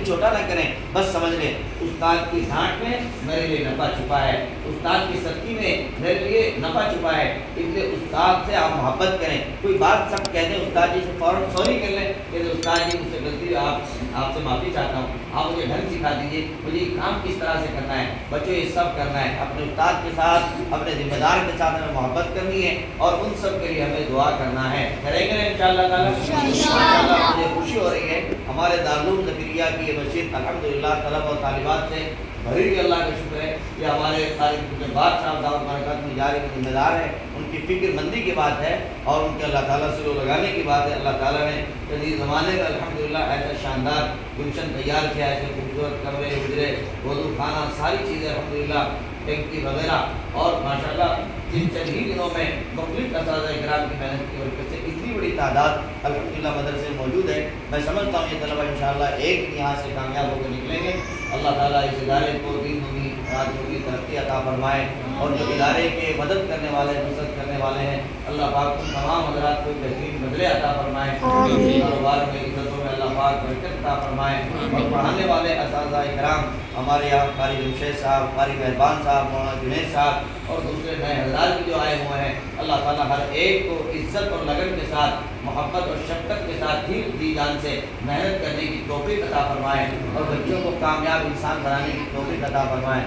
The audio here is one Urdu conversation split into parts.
چھوٹا نہ کریں، بس سمجھ لیں استاد کی ڈانٹ میں میرے لیے نفع چھپا ہے، استاد کی سختی میں میرے لیے نفع چھپا ہے، اس لیے استاد سے آپ محبت کریں۔ کوئی بات سب کہہ دیں استاد جی سے فوراً سوری کر لیں کہ استاد جی مجھ سے غلطی، آپ سے معافی چاہتا ہوں، آپ مجھے ڈھنگ سکھا دیجیے، مجھے یہ کام کس طرح سے کرنا ہے۔ بچوں یہ سب کرنا ہے، اپنے استاد کے ساتھ اپنے ذمہ دار کے ساتھ ہمیں محبت کرنی ہے اور ان سب کے لیے ہمیں دعا کرنا ہے، کریں گے انشاءاللہ تعالیٰ۔ ماشاءاللہ مجھے خوشی ہو رہی ہے، ہمارے دارالعلوم زکریا کی یہ مسجد الحمدللہ طلب و طالبات سے بھری ہوئی، اللہ کا شکر ہے۔ یہ ہمارے طالب بات صاحب دعوت برکات میں جاری کے ذمہ دار ہیں، ان کی فکر مندی کی بات ہے اور ان کے اللہ تعالیٰ سے لگانے کی بات ہے۔ اللہ تعالیٰ نے جدید زمانے میں الحمدللہ ایسا شاندار گلشن تیار کیا، ایسے خوبصورت کمرے گزرے، وضو خانہ، ساری چیزیں الحمدللہ، ٹینکی وغیرہ، اور ماشاءاللہ جن چند ہی دنوں میں مختلف اساتذہ کرام کی محنت کی برکت سے اتنی بڑی تعداد الحمدللہ مدرسے موجود ہے۔ میں سمجھتا ہوں یہ طلبہ انشاءاللہ ایک یہاں سے کامیاب ہو کر نکلیں گے۔ اللہ تعالیٰ اس ادارے کو دین ہوگی، رات ہوگی، ترقی عطا فرمائے، اور جو ادارے کے مدد کرنے والے، نصرت کرنے والے ہیں، اللہ پاک ان تمام حضرات کو بہترین بدلے عطا فرمائے، کاروبار میں، عزتوں میں اللہ پاک برکت عطا فرمائے، اور پڑھانے والے اساتذہ کرام ہمارے یہاں قاری جمشید صاحب، قاری مہربان صاحب، مولانا جنید صاحب اور دوسرے نئے حضرات بھی جو آئے ہوئے ہیں، اللہ تعالیٰ ہر ایک کو عزت اور لگن کے ساتھ، محبت اور شفقت کے ساتھ دی جان سے محنت کرنے کی توفیق عطا فرمائے اور بچوں کو کامیاب انسان بنانے کی توفیق عطا فرمائے۔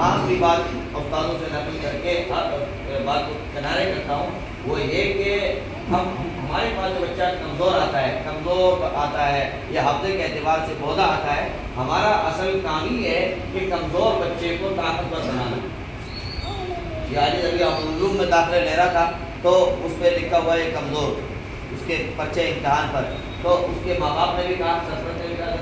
آخری بات استادوں سے نقل کر کے بات کو کنارے کرتا ہوں، وہ یہ کہ ہمارے پاس جو بچہ کمزور آتا ہے یا حافظے کے اعتبار سے بودا آتا ہے، ہمارا اصل کام ہی ہے کہ کمزور بچے کو طاقتور بنانا۔ یعنی جب علوم میں داخلہ لے رہا تھا تو اس پہ لکھا ہوا ہے کمزور، اس کے پرچے امتحان پر، تو اس کے ماں باپ نے بھی کہا، سرپرست نے بھی کہا